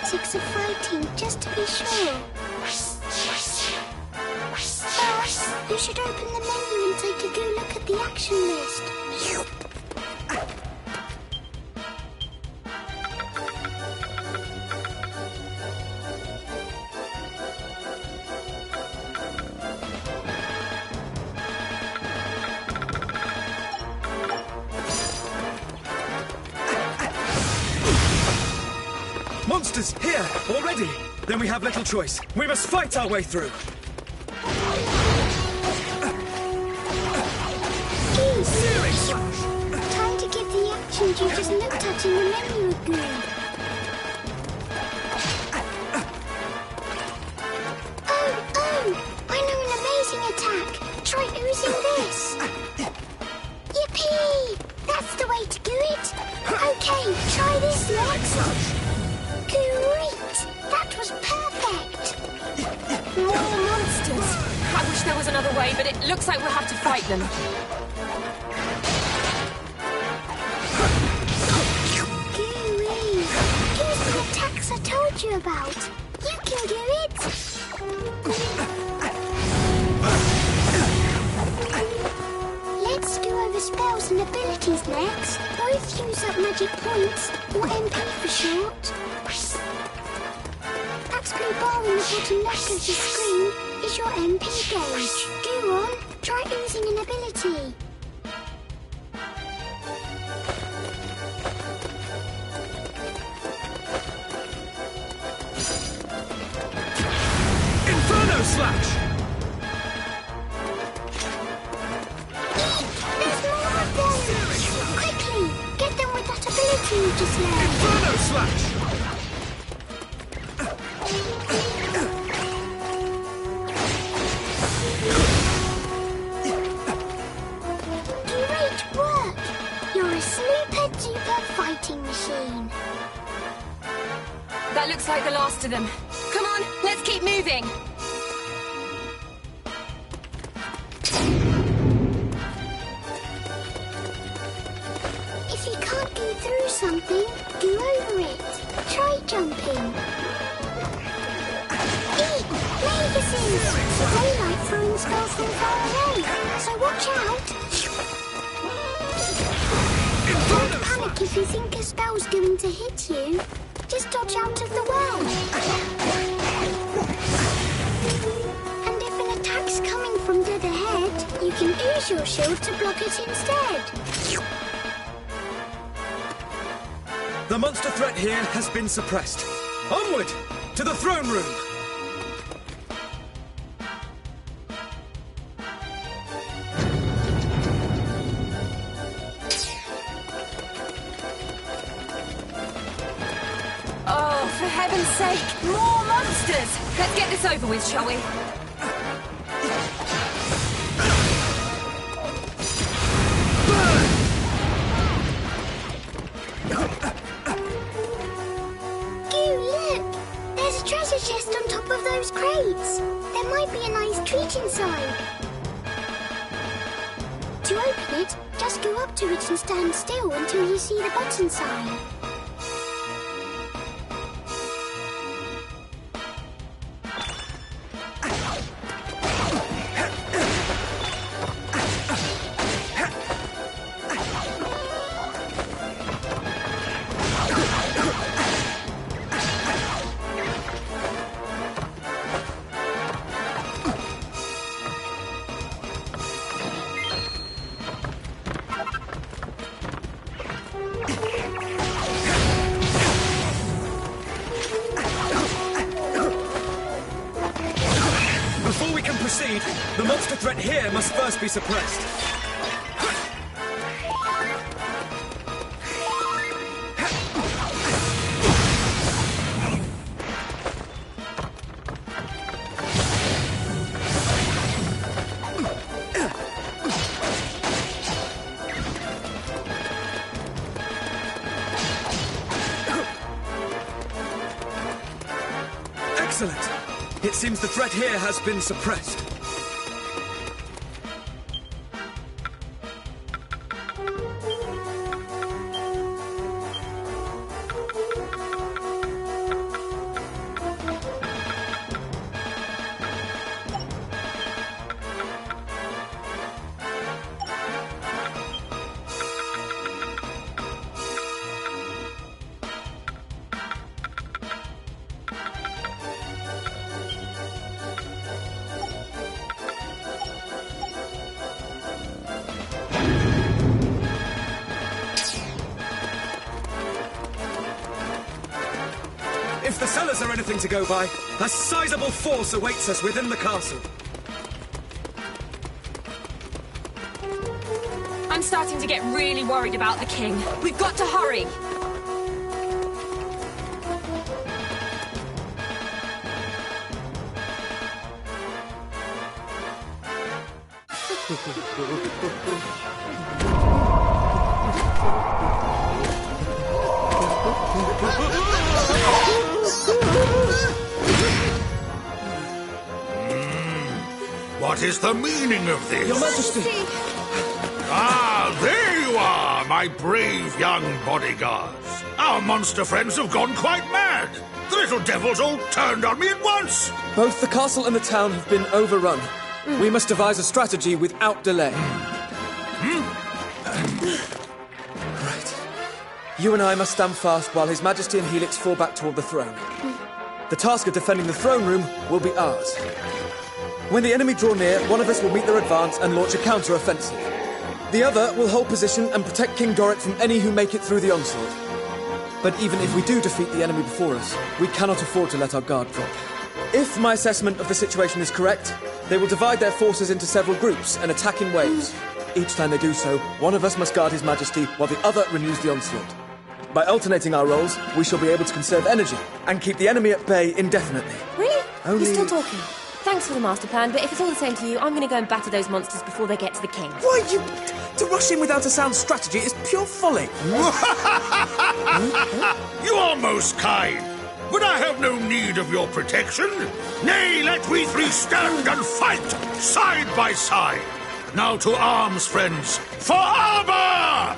basics of fighting, just to be sure. First, you should open the menu and take a good look at the action list. Monsters here already. Then we have little choice. We must fight our way through. Geez, time to give the actions you just looked at in the menu a go. Oh, I know an amazing attack. Try using this. Yippee! That's the way to do it. Okay, try this next. Great! That was perfect! More monsters! I wish there was another way, but it looks like we'll have to fight them. Gooey! Use the attacks I told you about. You can do it! Let's go over spells and abilities next. Both use up magic points, or MP for short. That blue bar in the bottom left of the screen is your MP gauge. Go on, try using an ability. Inferno Slash! There's more of them! Quickly, get them with that ability you just learned. Inferno Slash! Great work! You're a super-duper fighting machine. That looks like the last of them. Come on, let's keep moving. If you can't go through something, go over it. Try jumping. Eek! Magazines! They like throwing spells from far away, so watch out! Don't panic if you think a spell's going to hit you. Just dodge out of the way. And if an attack's coming from dead ahead, you can use your shield to block it instead. The monster threat here has been suppressed. Onward! To the throne room! Oh, for heaven's sake, more monsters! Let's get this over with, shall we? Treasure chest on top of those crates. There might be a nice treat inside. To open it, just go up to it and stand still until you see the button sign. Before we can proceed, the monster threat here must first be suppressed. Excellent. It seems the threat here has been suppressed. If the cellars are anything to go by, a sizable force awaits us within the castle. I'm starting to get really worried about the king. We've got to hurry. What is the meaning of this? Your Majesty! Ah, there you are, my brave young bodyguards. Our monster friends have gone quite mad. The little devils all turned on me at once. Both the castle and the town have been overrun. We must devise a strategy without delay. Right. You and I must stand fast while His Majesty and Helix fall back toward the throne. The task of defending the throne room will be ours. When the enemy draw near, one of us will meet their advance and launch a counter-offensive. The other will hold position and protect King Doric from any who make it through the onslaught. But even if we do defeat the enemy before us, we cannot afford to let our guard drop. If my assessment of the situation is correct, they will divide their forces into several groups and attack in waves. Each time they do so, one of us must guard His Majesty while the other renews the onslaught. By alternating our roles, we shall be able to conserve energy and keep the enemy at bay indefinitely. Really? Only- You're still talking. Thanks for the master plan, but if it's all the same to you, I'm going to go and batter those monsters before they get to the king. Why, you... To rush in without a sound strategy is pure folly. You are most kind, but I have no need of your protection. Nay, let we three stand and fight, side by side. Now to arms, friends, for armor!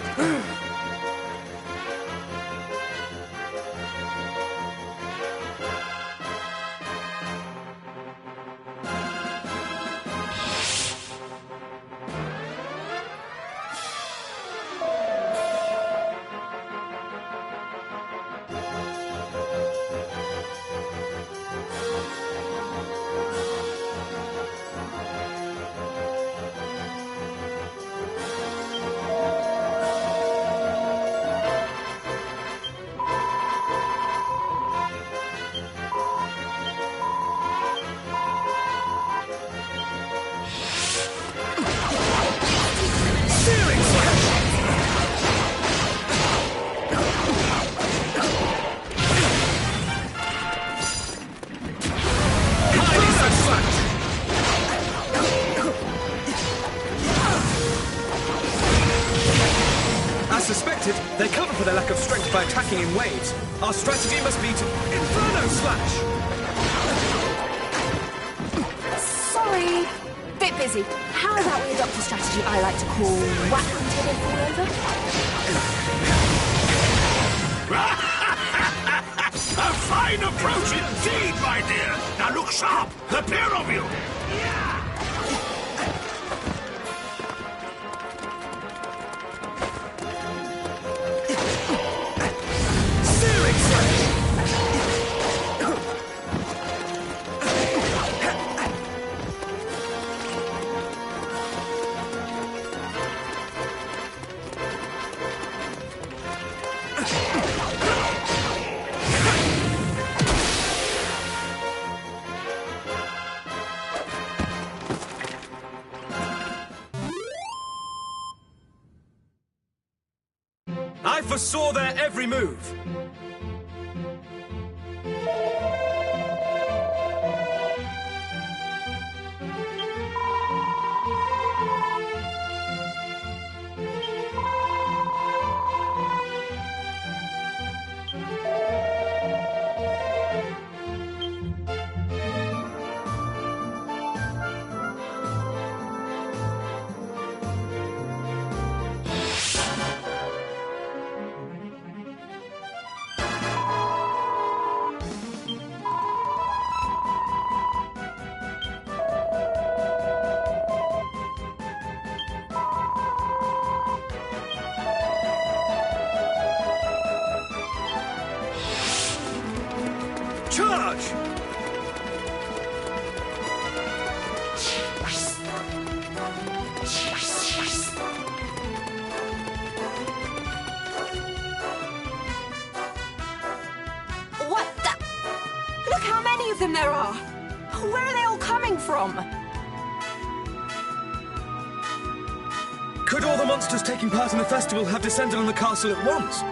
They cover for their lack of strength by attacking in waves. Our strategy must be to Inferno Slash! Sorry. Bit busy. How about we adopt a strategy I like to call whack until they fall over? A fine approach indeed, my dear. Now look sharp, the pair of you. I foresaw their every move. Charge! What the... many of them there are! Where are they all coming from? Could all the monsters taking part in the festival have descended on the castle at once?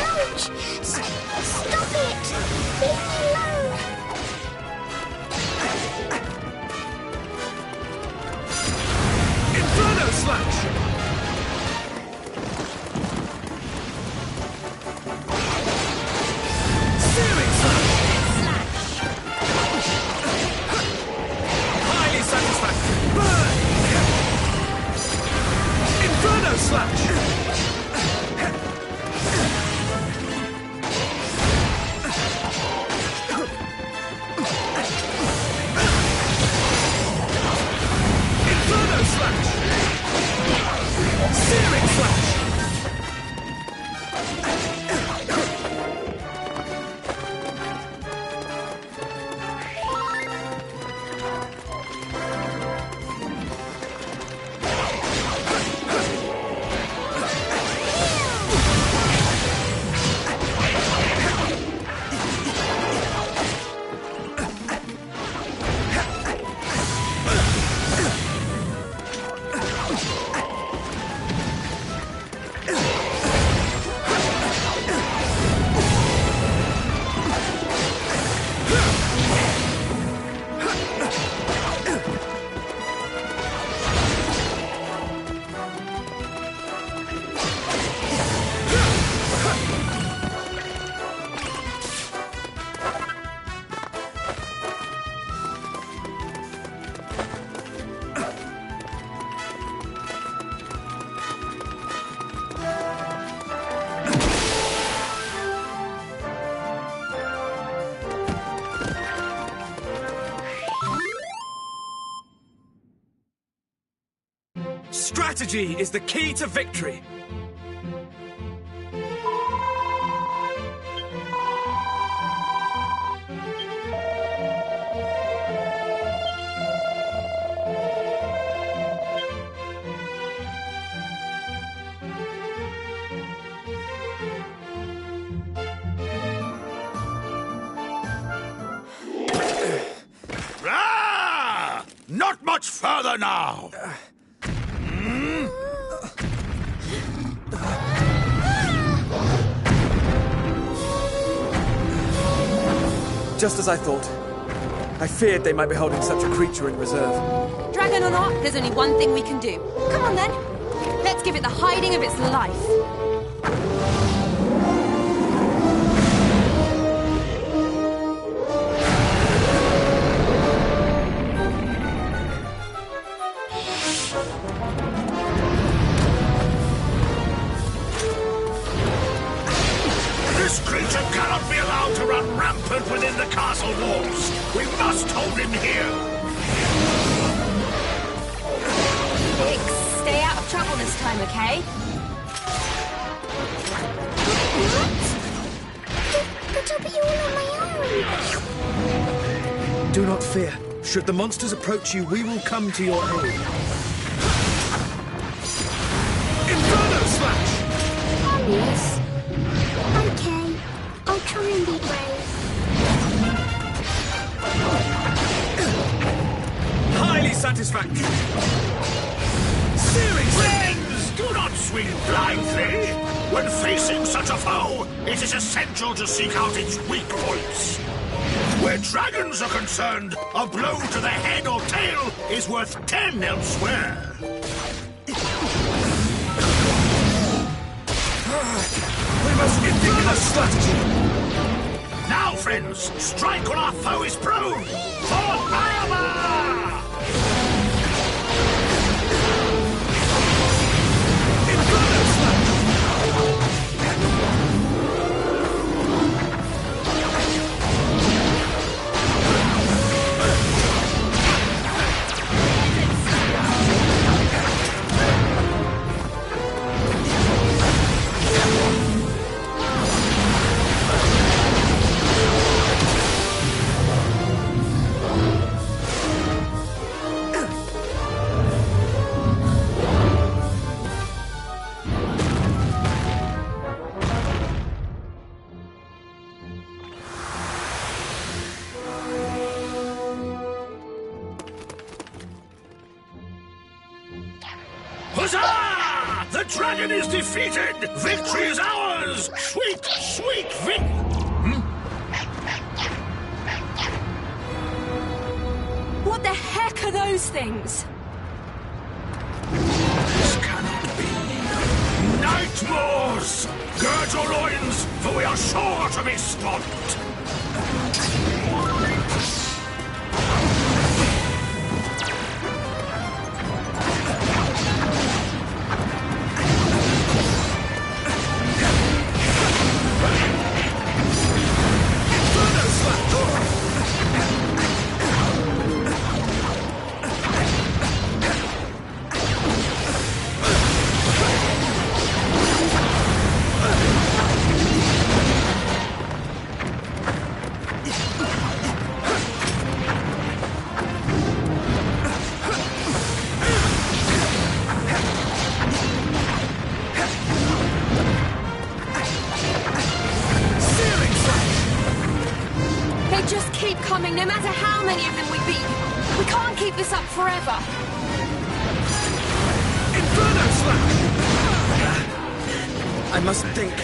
Ouch! Stop it! Leave me alone! Inferno Slash! Searing Slash! Highly satisfactory! Burn! Inferno Slash! Inferno Slash! Searing Slash! Strategy is the key to victory. Not much further now! Just as I thought. I feared they might be holding such a creature in reserve. Dragon or not, there's only one thing we can do. Come on then. Let's give it the hiding of its life. This creature cannot be allowed to run rampant within the castle walls. We must hold him here. Ix, stay out of trouble this time, okay? What? But I'll be all on my own. Do not fear. Should the monsters approach you, we will come to your aid. Inferno Slash! Yes. Okay. I'll try and be brave. Highly satisfactory. Searing Slash! Friends, do not swing blindly. When facing such a foe, it is essential to seek out its weak points. Where dragons are concerned, a blow to the head or tail is worth 10 elsewhere. We must Inferno Strategy! Now, friends, strike when our foe is prone! For armor! Inferno Slash! Huzzah! The dragon is defeated! Victory is ours! Sweet, sweet What the heck are those things? This cannot be. Nightmares! Gird your loins, for we are sure to be swamped! No matter how many of them we beat, we can't keep this up forever. Inferno Slash! I must think.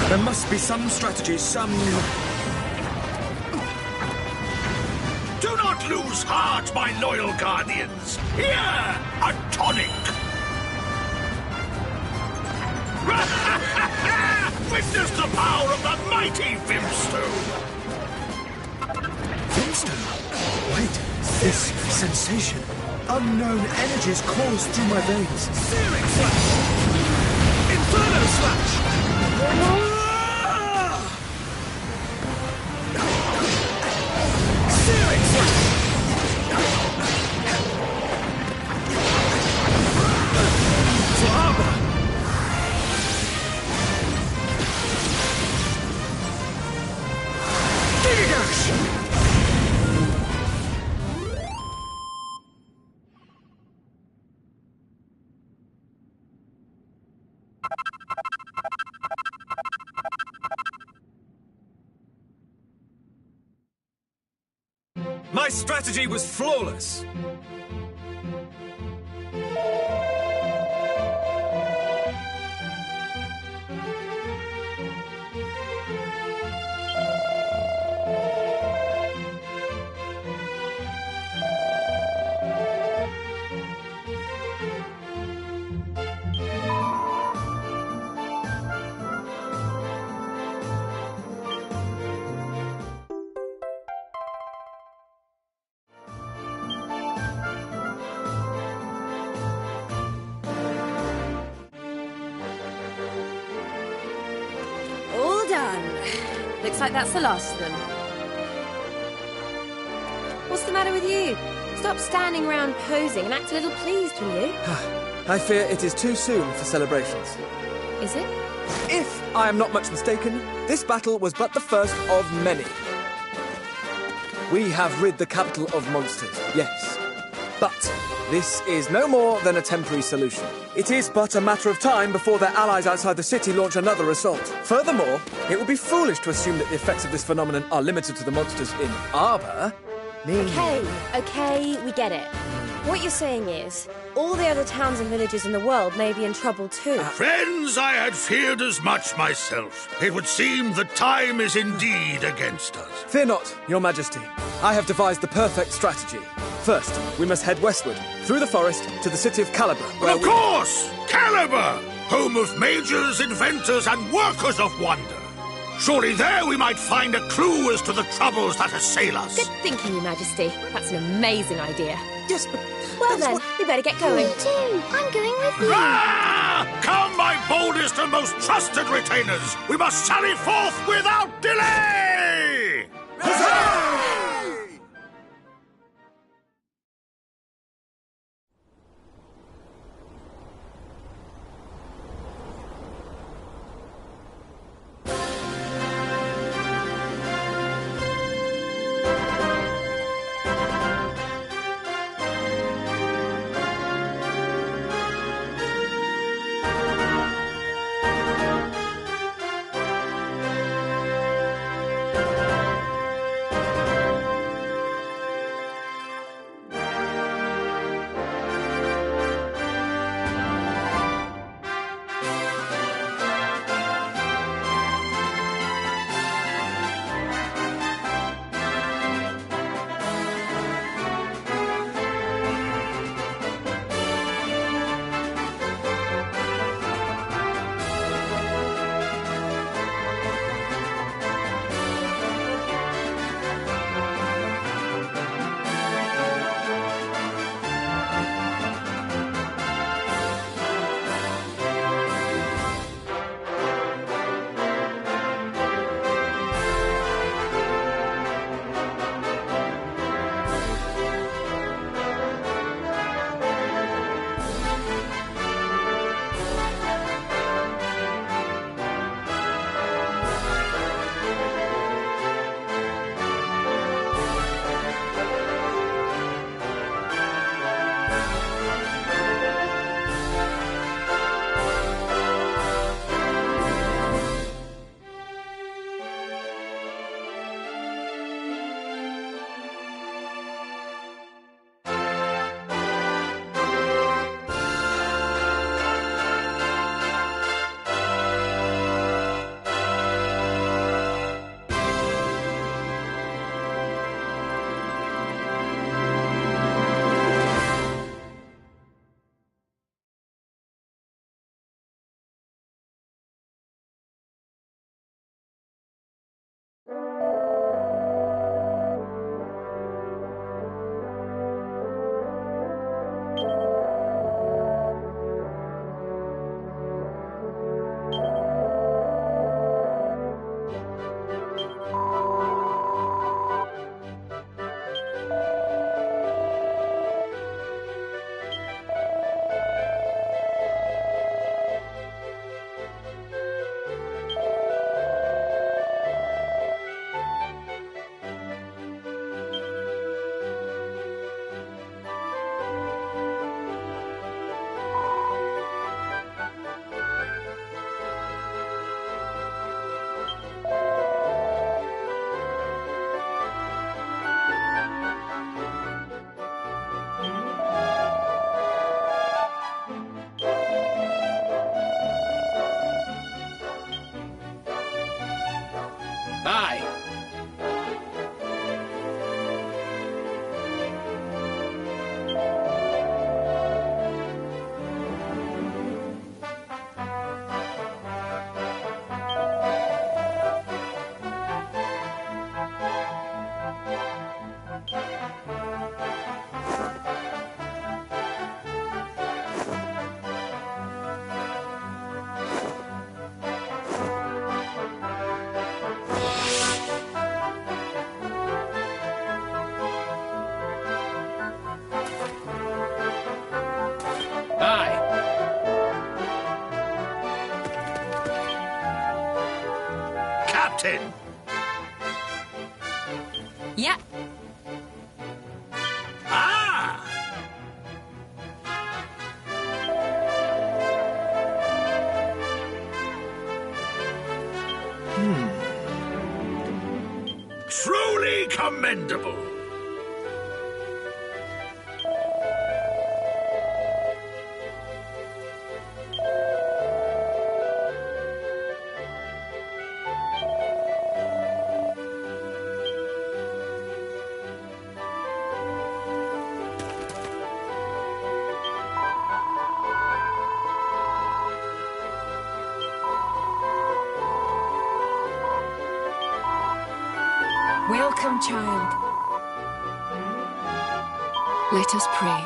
There must be some strategy, some... Do not lose heart, my loyal guardians. Here, a tonic. Witness the power of the mighty Vimstone. Wait, this sensation. Unknown energies course through my veins. Searing Slash! Inferno Slash! Searing Slash! For armor! Gigash! My strategy was flawless. Looks like that's the last of them. What's the matter with you? Stop standing around posing and act a little pleased, will you? I fear it is too soon for celebrations. Is it? If I am not much mistaken, this battle was but the first of many. We have rid the capital of monsters, yes. But this is no more than a temporary solution. It is but a matter of time before their allies outside the city launch another assault. Furthermore, it would be foolish to assume that the effects of this phenomenon are limited to the monsters in Arbor. Okay, we get it. What you're saying is, all the other towns and villages in the world may be in trouble too. Friends, I had feared as much myself. It would seem the time is indeed against us. Fear not, Your Majesty. I have devised the perfect strategy. First, we must head westward, through the forest, to the city of Caliber, where Of course! Caliber! Home of mages, inventors, and workers of wonder. Surely there we might find a clue as to the troubles that assail us. Good thinking, Your Majesty. That's an amazing idea. Yes, but... Well then, we better get going. Me too. I'm going with you. Ah! Come, my boldest and most trusted retainers! We must sally forth without delay! Aye. Captain! Yeah. Ah! Truly commendable! Welcome, child. Let us pray.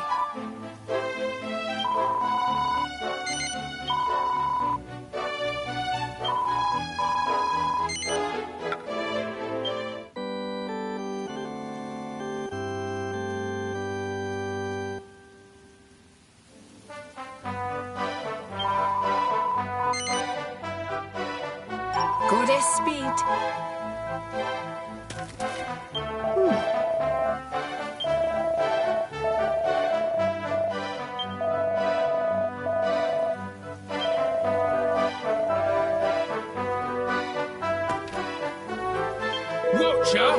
Goddess speed. Watcher!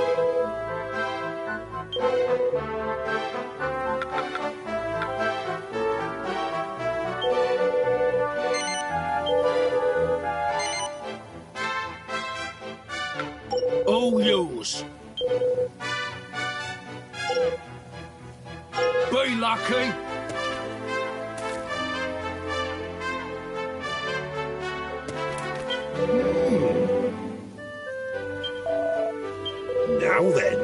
All yours. Be lucky. Now then.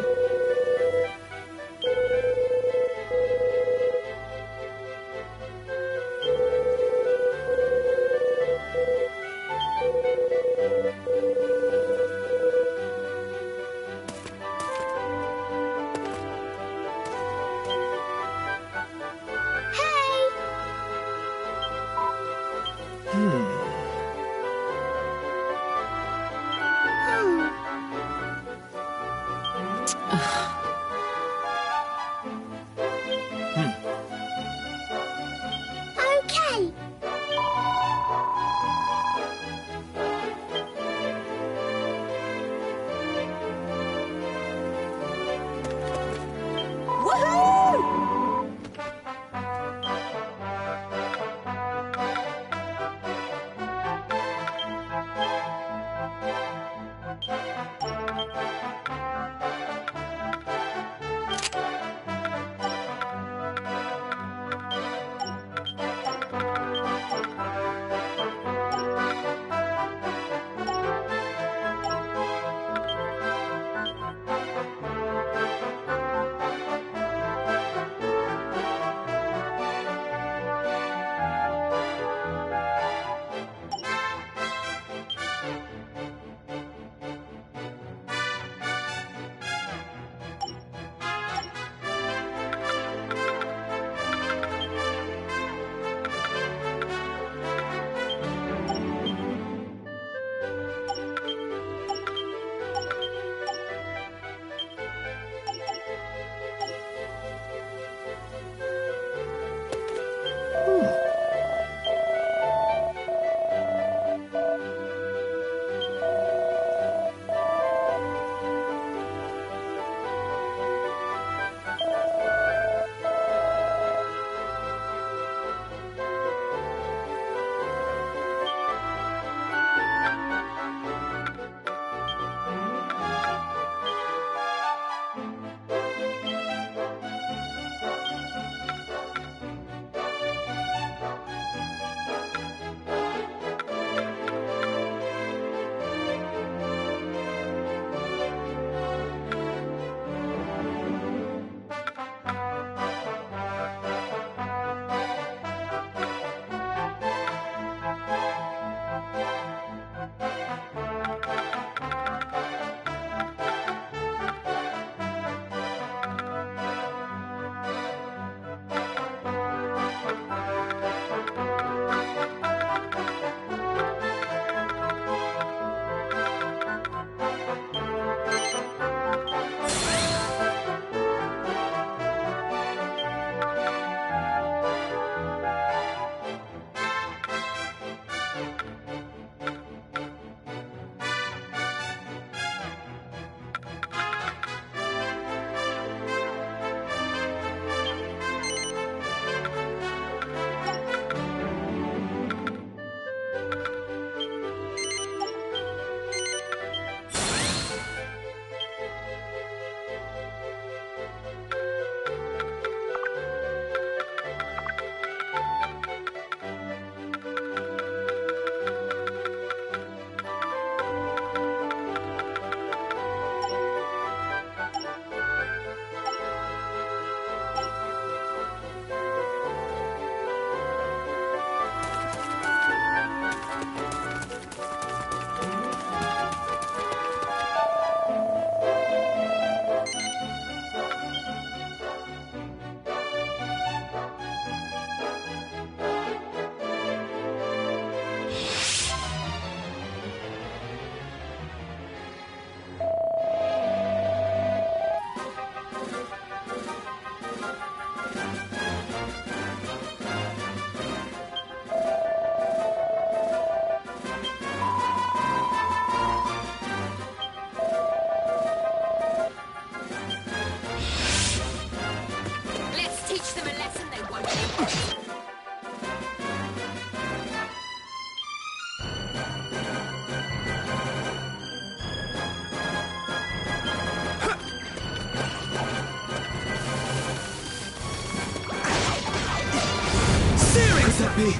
be.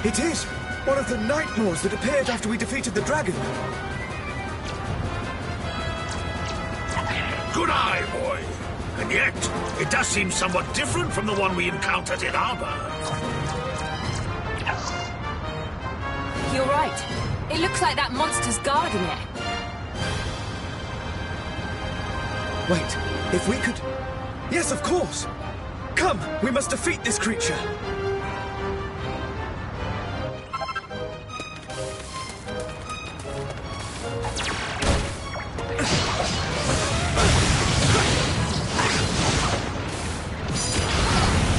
It is one of the Nightmares that appeared after we defeated the dragon. Good eye, boy. And yet, it does seem somewhat different from the one we encountered in Arbor. You're right. It looks like that monster's guarding it. Wait, if we could... Yes, of course! Come, we must defeat this creature!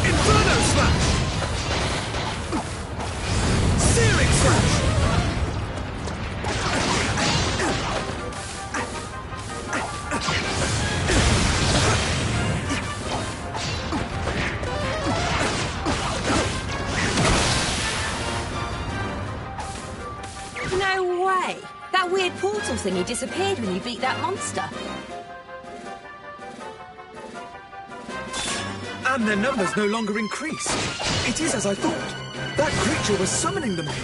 Inferno Slash! Searing Slash! No way! That weird portal thingy disappeared when you beat that monster. And their numbers no longer increase. It is as I thought. That creature was summoning them here.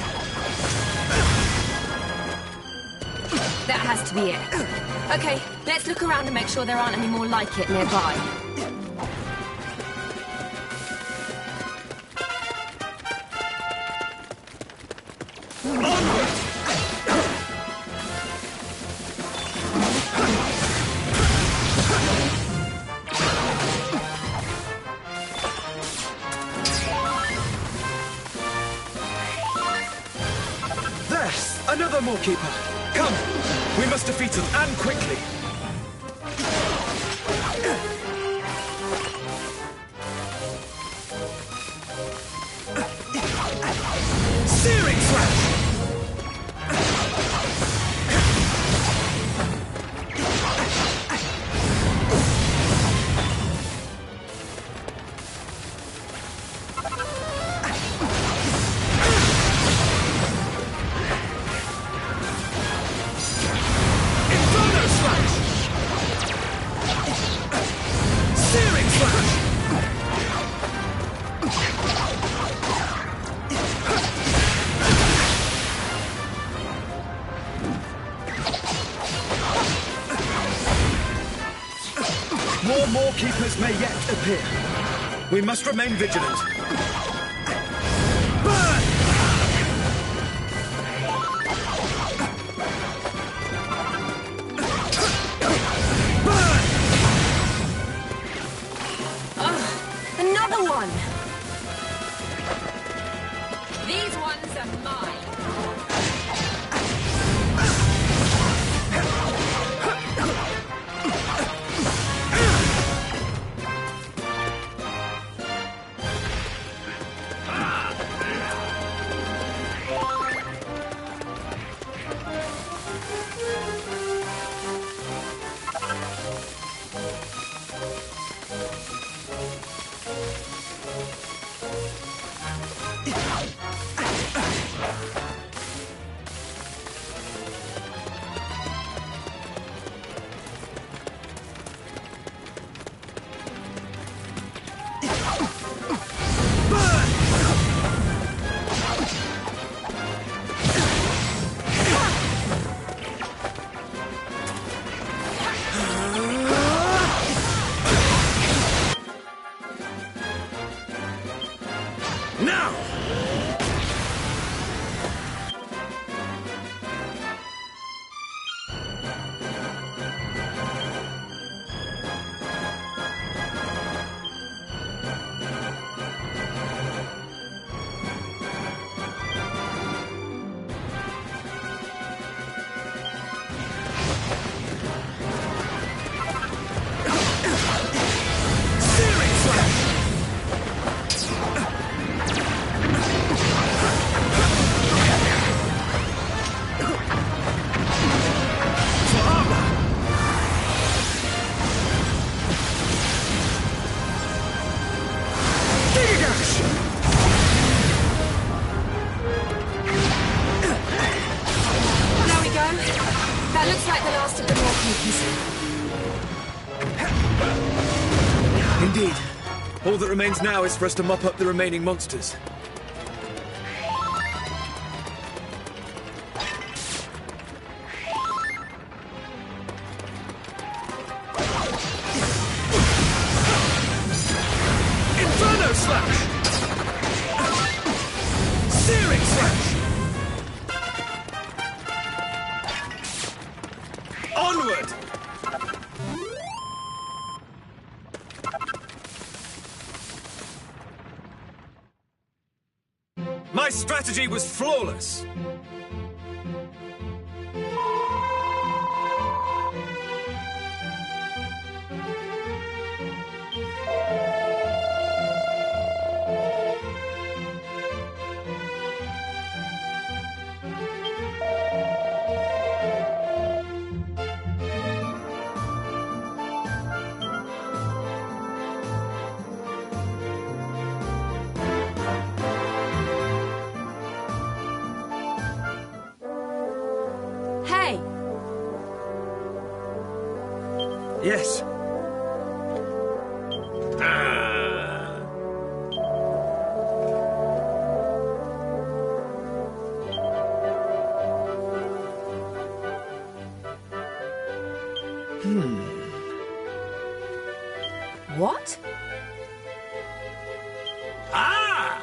That has to be it. Okay, let's look around and make sure there aren't any more like it nearby. There's another Morekeeper. Come, we must defeat him, and quickly. Searing Slash! Inferno Slash! Searing Slash! More Morekeepers may yet appear. We must remain vigilant. Burn! Burn! Another one! These ones are mine. Now! Searing Slash! For armor! Gigash! There we go. That looks like the last of the Morekeepers. Indeed. All that remains now is for us to mop up the remaining monsters. slash! Searing slash! Onward! My strategy was flawless. Hey, Yes. what? Ah!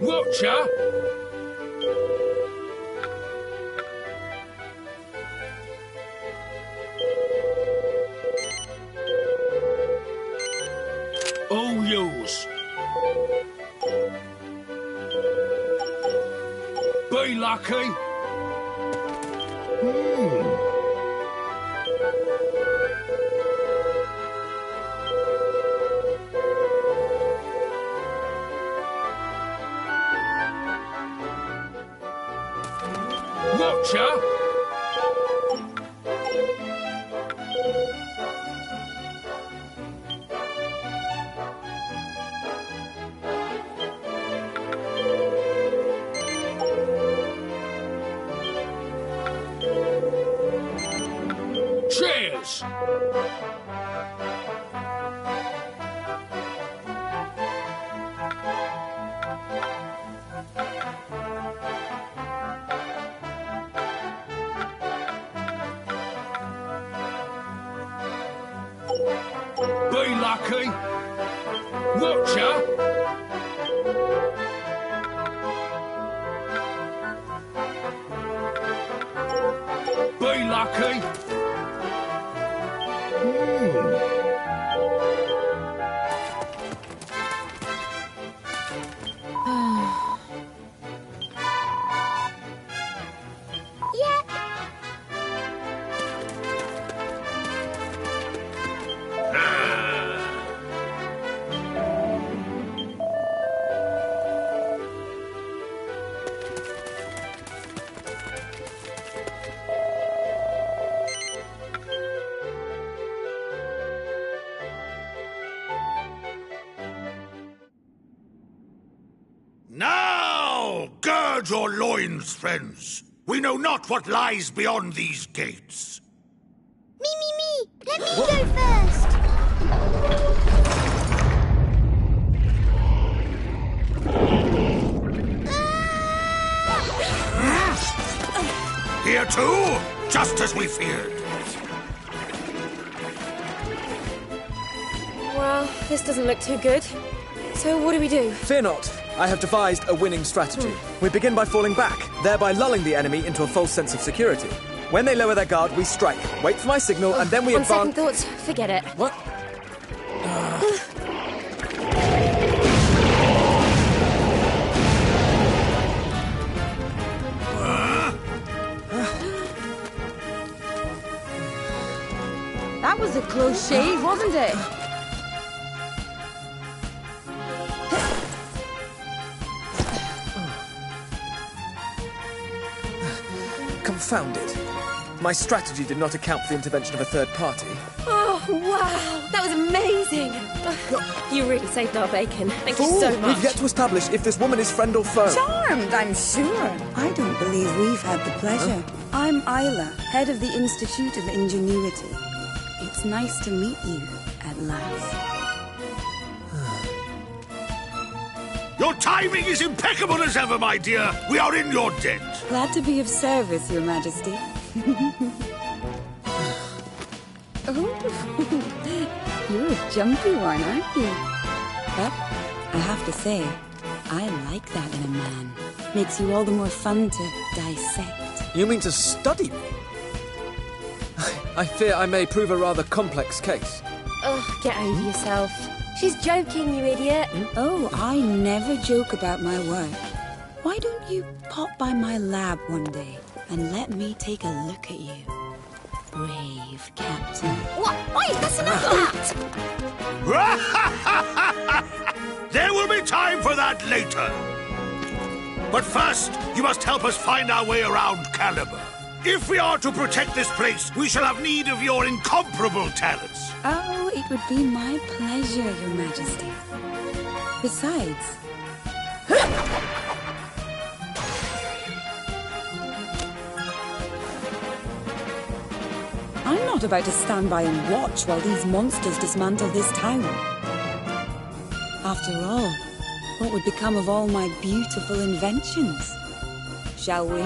Watcher! All yours. Be lucky. Watcher! Cheers! Be lucky. Watcher! Be lucky. Yeah. Now, gird your loins, friends. We know not what lies beyond these gates. Me. Let me go first. here too, just as we feared. Well, this doesn't look too good. So what do we do? Fear not. I have devised a winning strategy. We begin by falling back, thereby lulling the enemy into a false sense of security. When they lower their guard, we strike. Wait for my signal, and then we On second advance... thoughts, forget it. What? That was a close shave, wasn't it? Confound it. My strategy did not account for the intervention of a third party. Oh, wow! That was amazing! You really saved our bacon. Thank you so much. We've yet to establish if this woman is friend or foe. Charmed, I'm sure. I don't believe we've had the pleasure. I'm Isla, head of the Institute of Ingenuity. It's nice to meet you, at last. Your timing is impeccable as ever, my dear. We are in your debt. Glad to be of service, Your Majesty. Oh, you're a jumpy one, aren't you? But I have to say, I like that in a man. Makes you all the more fun to dissect. You mean to study me? I fear I may prove a rather complex case. Oh, get over yourself. She's joking, you idiot. Oh, I never joke about my work. Why don't you pop by my lab one day and let me take a look at you? Brave Captain. What? Wait, that's enough of that! There will be time for that later. But first, you must help us find our way around Caliber. If we are to protect this place, we shall have need of your incomparable talents. Oh, it would be my pleasure, Your Majesty. Besides... I'm not about to stand by and watch while these monsters dismantle this town. After all, what would become of all my beautiful inventions? Shall we?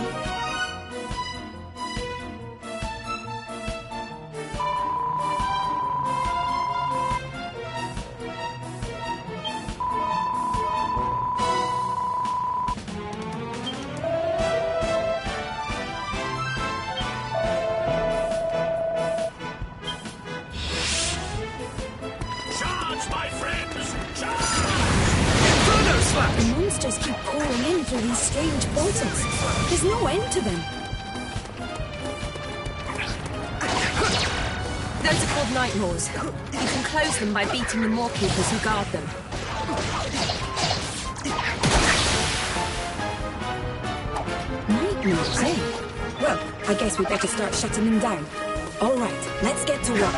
The monsters keep pouring in through these strange portals. There's no end to them. Those are called Night Maws. You can close them by beating the Maw Keepers who guard them. Night Maws, eh? Well, I guess we better start shutting them down. All right, let's get to work.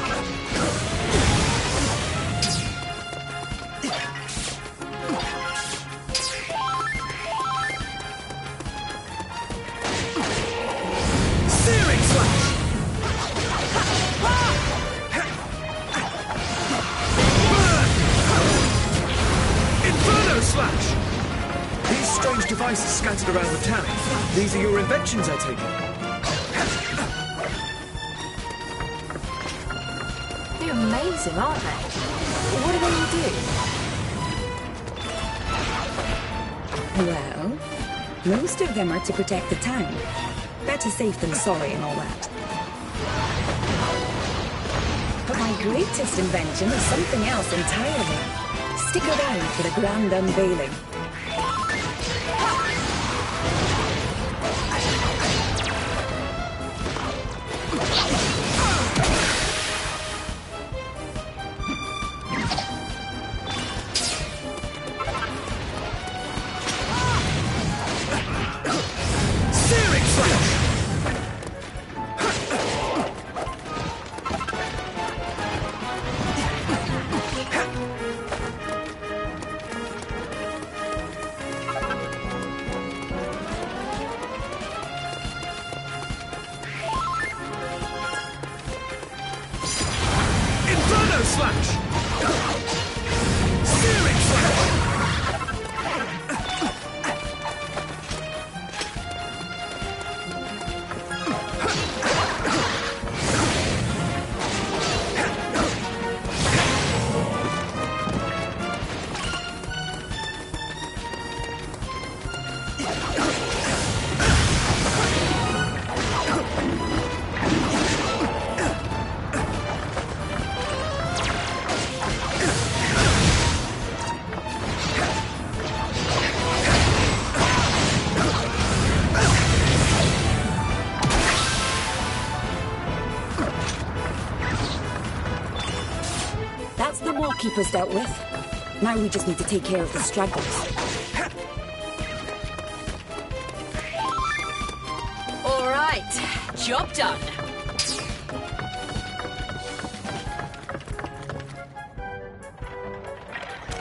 These strange devices scattered around the town. These are your inventions, I take it. They're amazing, aren't they? What do they do? Well, most of them are to protect the town. Better safe than sorry and all that. But my greatest invention is something else entirely. Stick around for the grand unveiling. Slash! Searing slash! That's the Maw Keepers dealt with. Now we just need to take care of the stragglers. All right, job done.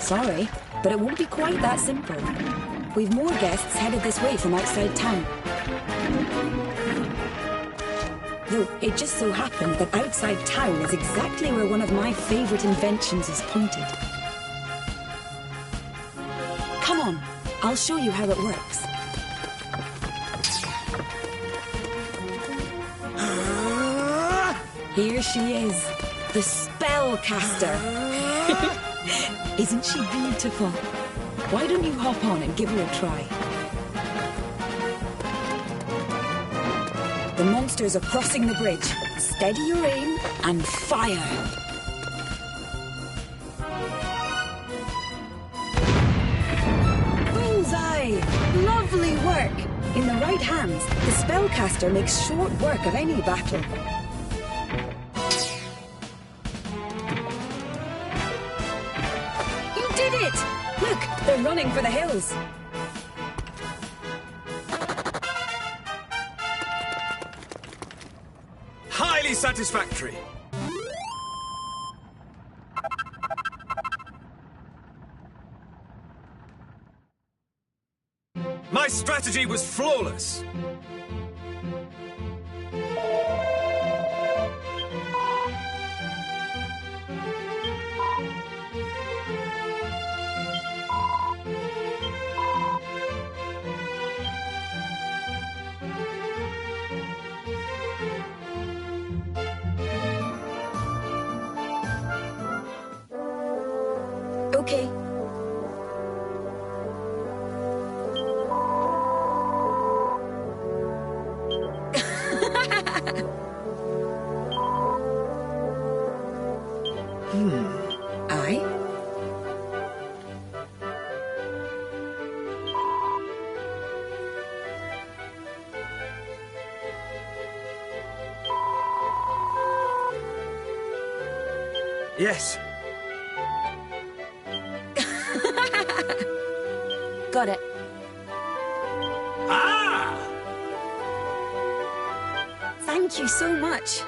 Sorry, but it won't be quite that simple. We've more guests headed this way from outside town. Though it just so happened that outside town is exactly where one of my favorite inventions is pointed. Come on, I'll show you how it works. Here she is, the spellcaster. Isn't she beautiful? Why don't you hop on and give her a try? The monsters are crossing the bridge. Steady your aim and fire. Bullseye! Lovely work! In the right hands, the spellcaster makes short work of any battle. You did it! Look, they're running for the hills. Highly satisfactory. My strategy was flawless. Okay. I? Yes. Got it. Ah! Thank you so much.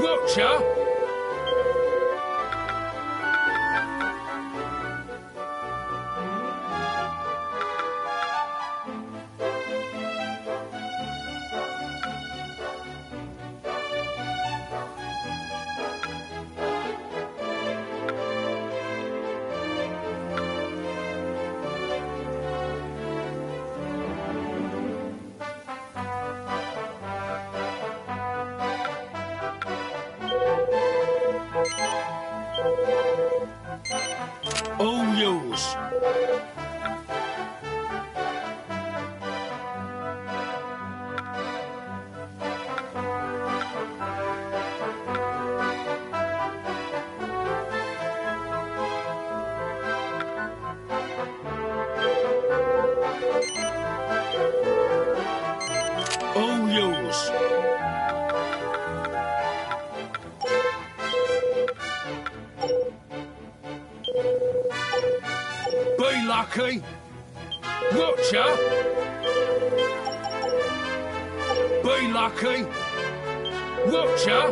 Watcher? All yours. All yours. Be lucky. Watcher. Be lucky. Watcher.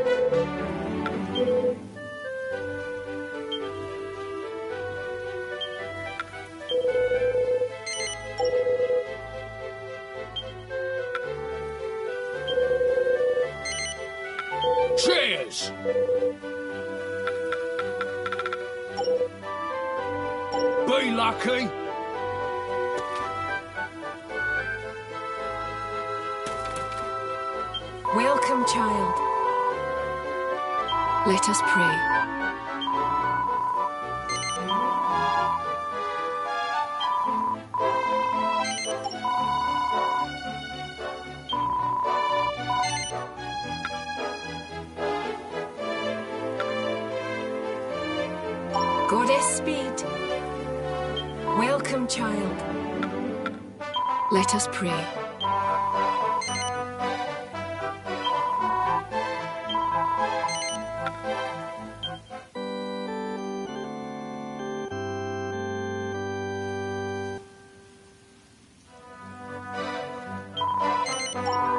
Cheers. Be lucky. Welcome, child. Let us pray. Goddess Speed. Welcome, child. Let us pray.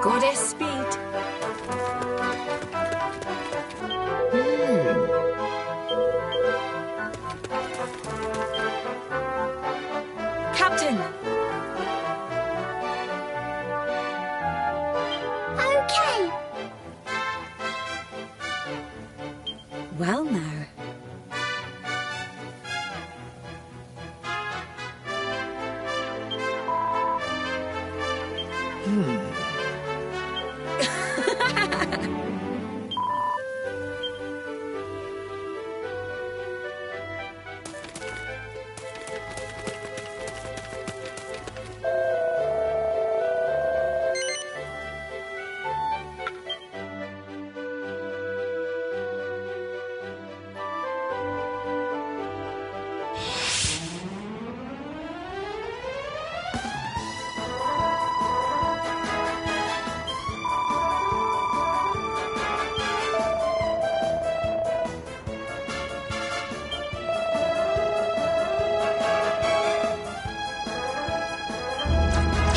Goddess Speed. Captain. Okay. Well now.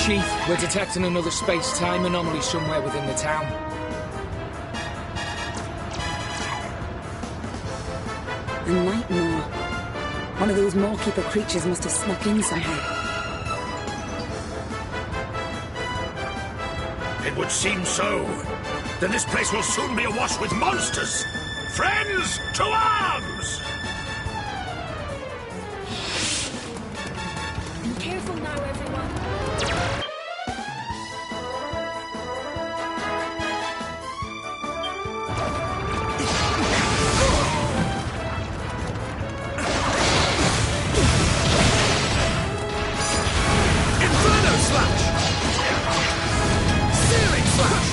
Chief, we're detecting another space-time anomaly somewhere within the town. A night maw. One of those Mawkeeper creatures must have snuck in somehow. It would seem so. Then this place will soon be awash with monsters. Friends, to arms! Be careful now, everyone. Inferno Slash! Searing Slash!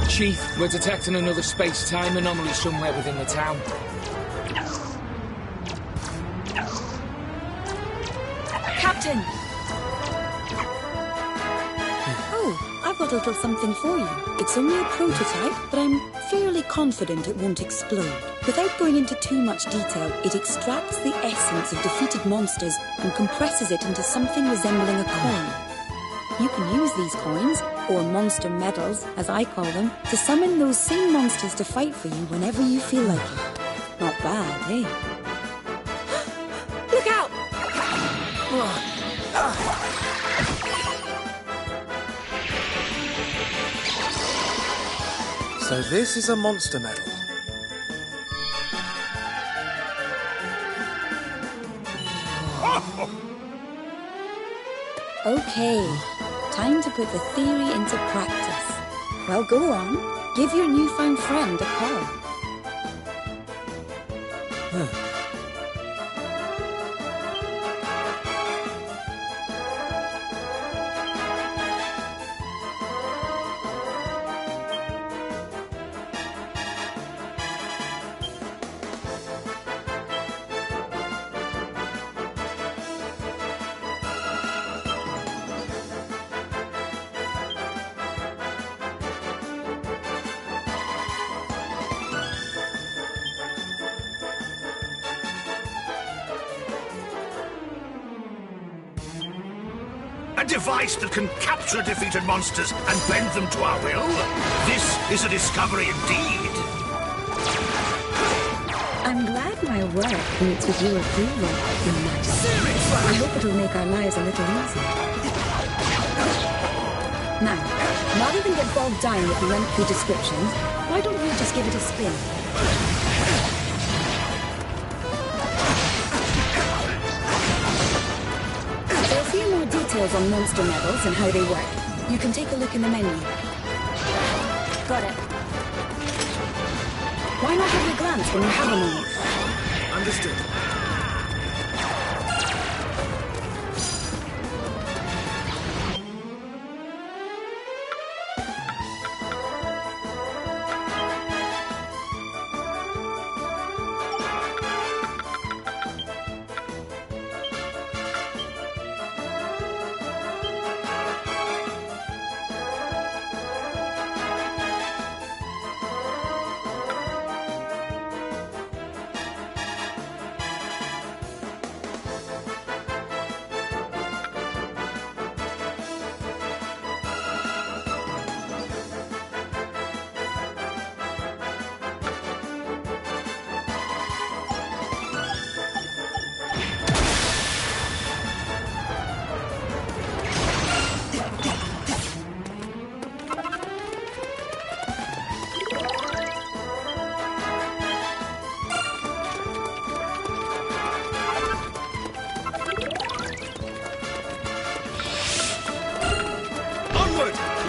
Chief, we're detecting another space-time anomaly somewhere within the town. Captain. Oh, I've got got a little something for you. It's only a prototype, but I'm fairly confident it won't explode. Without going into too much detail, it extracts the essence of defeated monsters and compresses it into something resembling a coin. You can use these coins, or monster medals, as I call them, to summon those same monsters to fight for you whenever you feel like it. Not bad, eh? Look out! So this is a monster medal. Okay, time to put the theory into practice. Well, go on. Give your newfound friend a call. A device that can capture defeated monsters and bend them to our will? This is a discovery indeed. I'm glad my work meets with your approval, Your Majesty. I hope it'll make our lives a little easier. Now, rather than get bogged down with lengthy descriptions, why don't we just give it a spin? There are a few more details on monster medals and how they work. You can take a look in the menu. Got it. Why not give it a glance when you have a moment? Understood.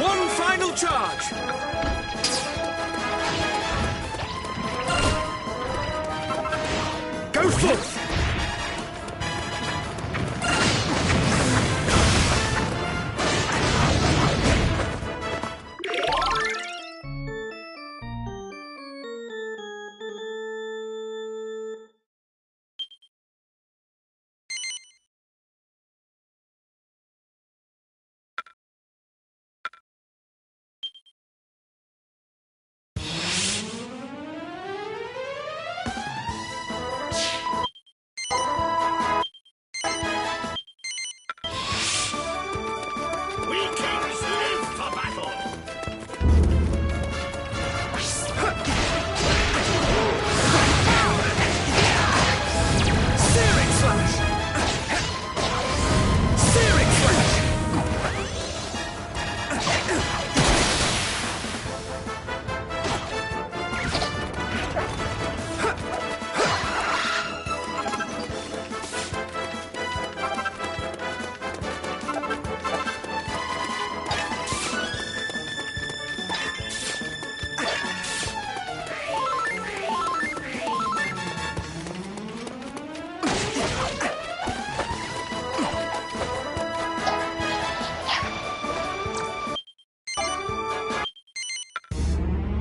One final charge! Go forth!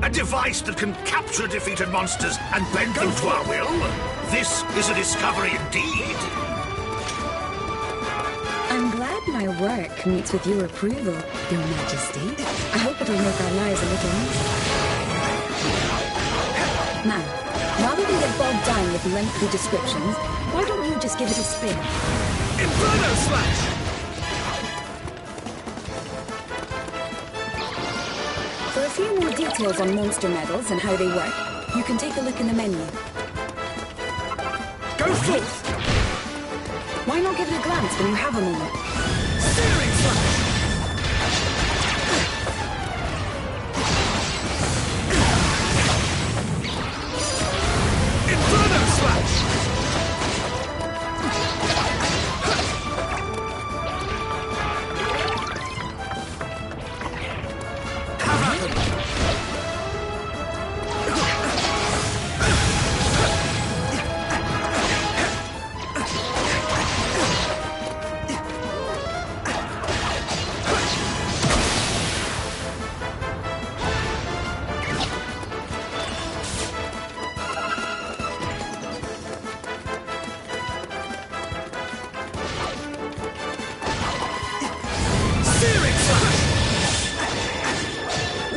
A device that can capture defeated monsters and bend them to our will? This is a discovery indeed. I'm glad My work meets with your approval, Your Majesty. I hope it'll make our lives a little easier. Now, rather than get bogged down with lengthy descriptions, why don't you just give it a spin? Inferno Slash! For a few more details on monster medals and how they work, you can take a look in the menu. Go forth! Why not give it a glance when you have a moment? Searing Slash! Inferno Slash!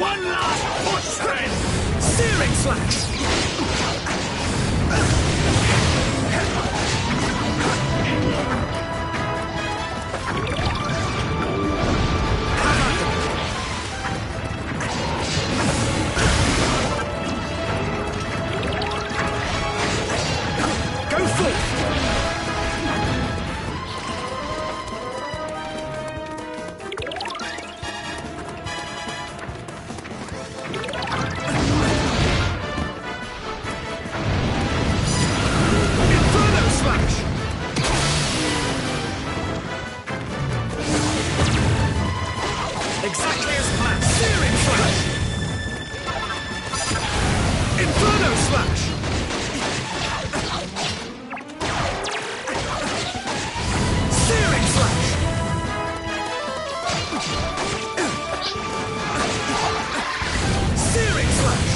One last push, then! Searing Slash! Go forth! Inferno Slash! Exactly as planned. Searing Slash! Inferno Slash! Searing Slash! Searing Slash!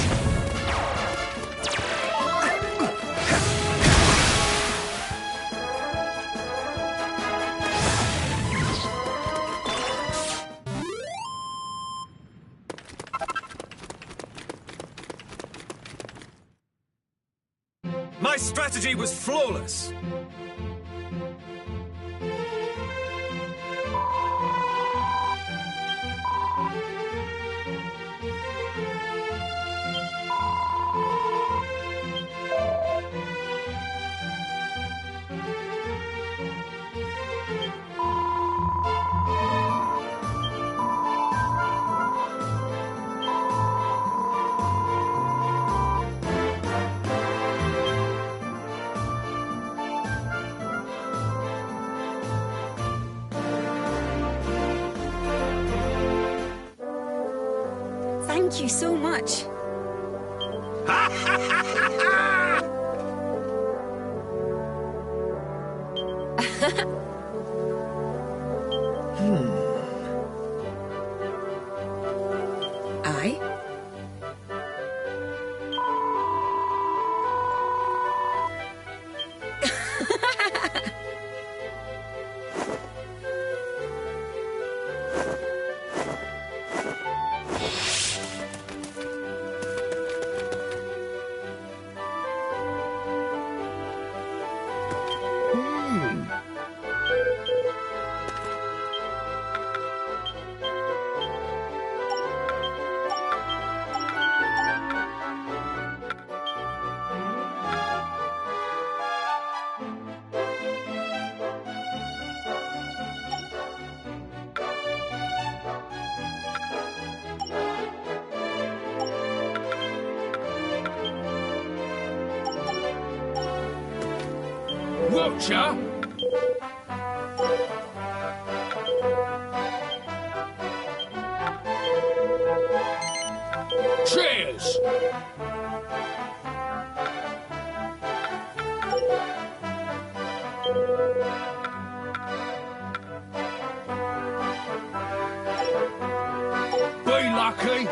My strategy was flawless. Thank you so much. I? Watcher! Cheers! Be lucky!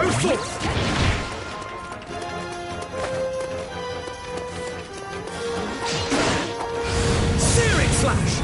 Go forth! Searing slash!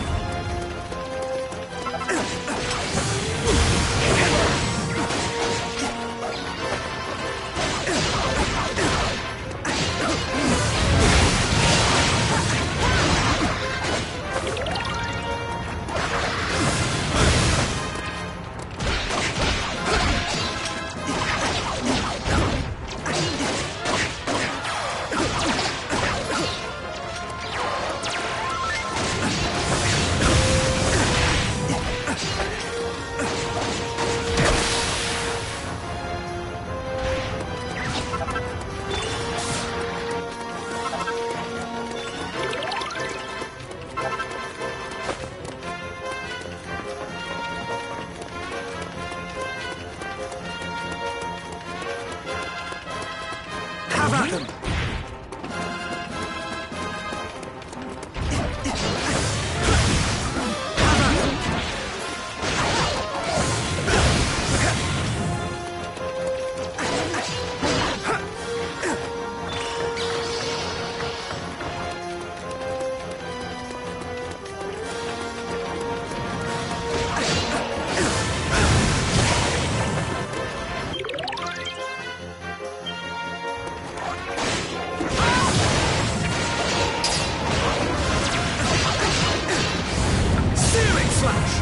Have at them!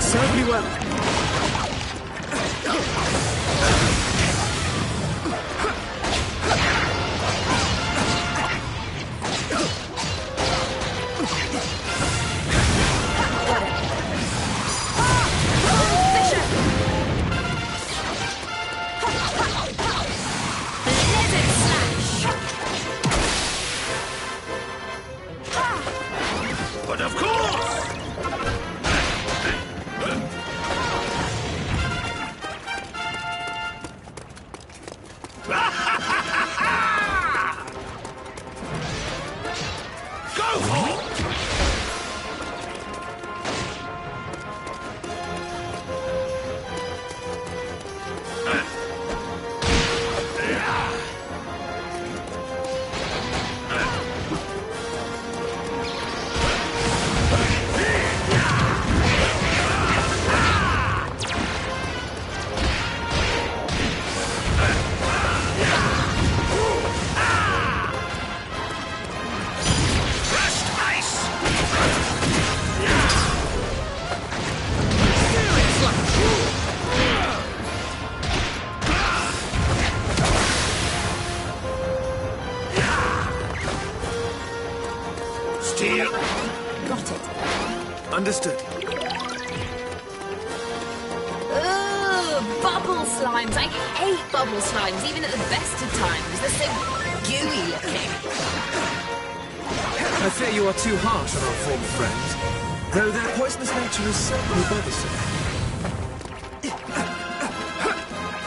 Serve me well. But of course! Go for it! Steel. Got it. Understood. Ugh, bubble slimes. I hate bubble slimes, even at the best of times. They're so gooey looking. I fear you are too harsh on our former friends, though their poisonous nature is certainly bothersome.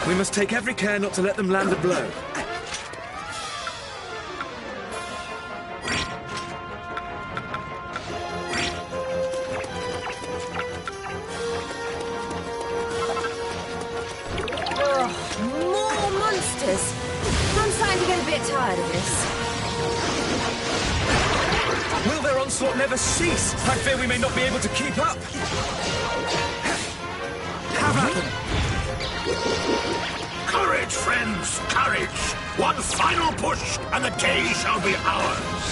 We must take every care not to let them land a blow. More monsters. I'm starting to get a bit tired of this. Will their onslaught never cease? I fear we may not be able to keep up. Have at them! Courage, friends, courage! One final push, and the day shall be ours!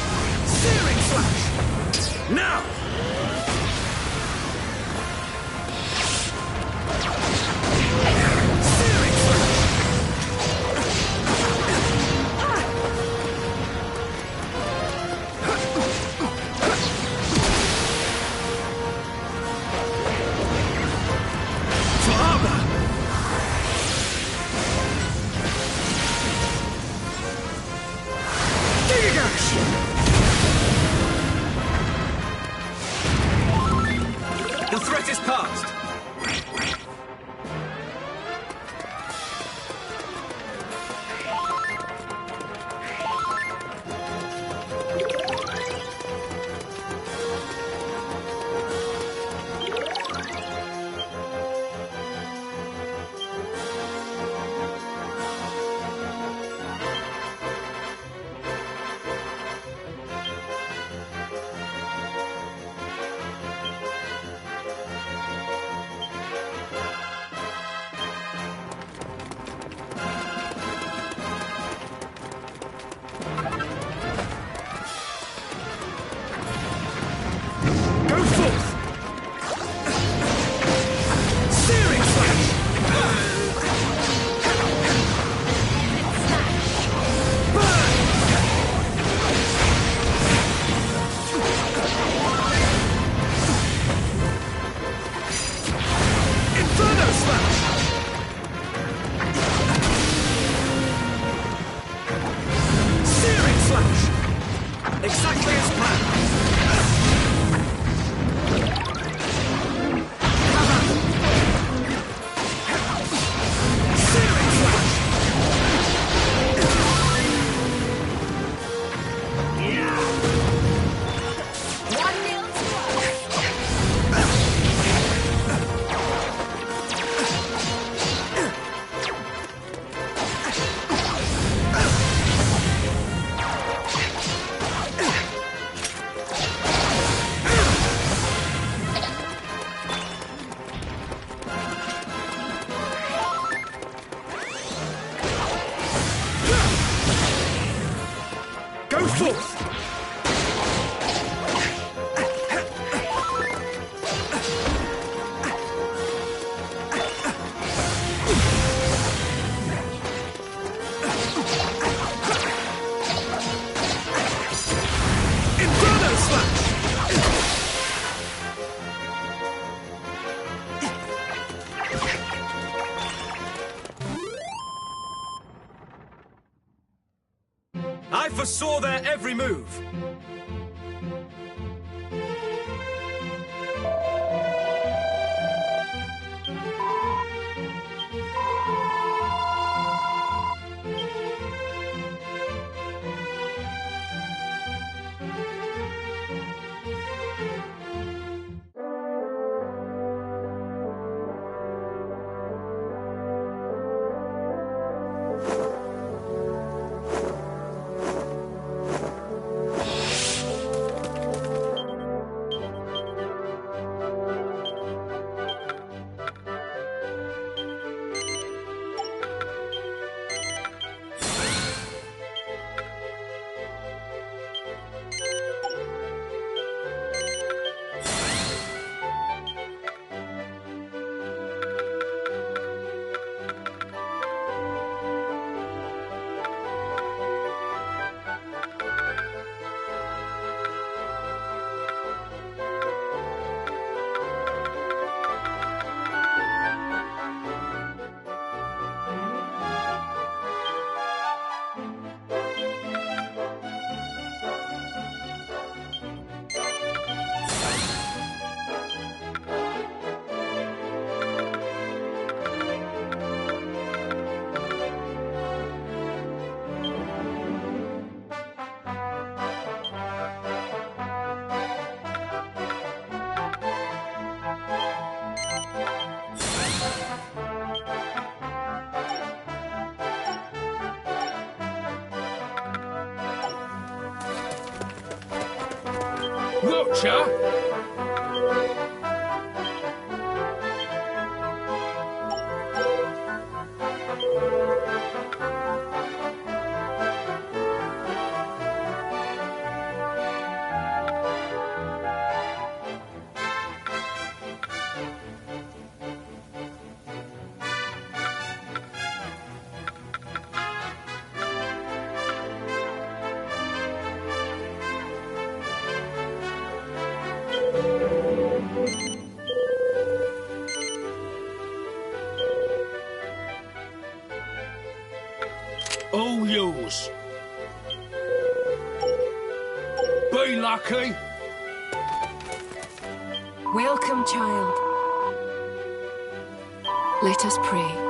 Searing slash! Now! Searing slash! For armor! Gigash! Forth! Inferno Slash! I foresaw their every move. Watcher? All yours. Be lucky. Welcome, child. Let us pray.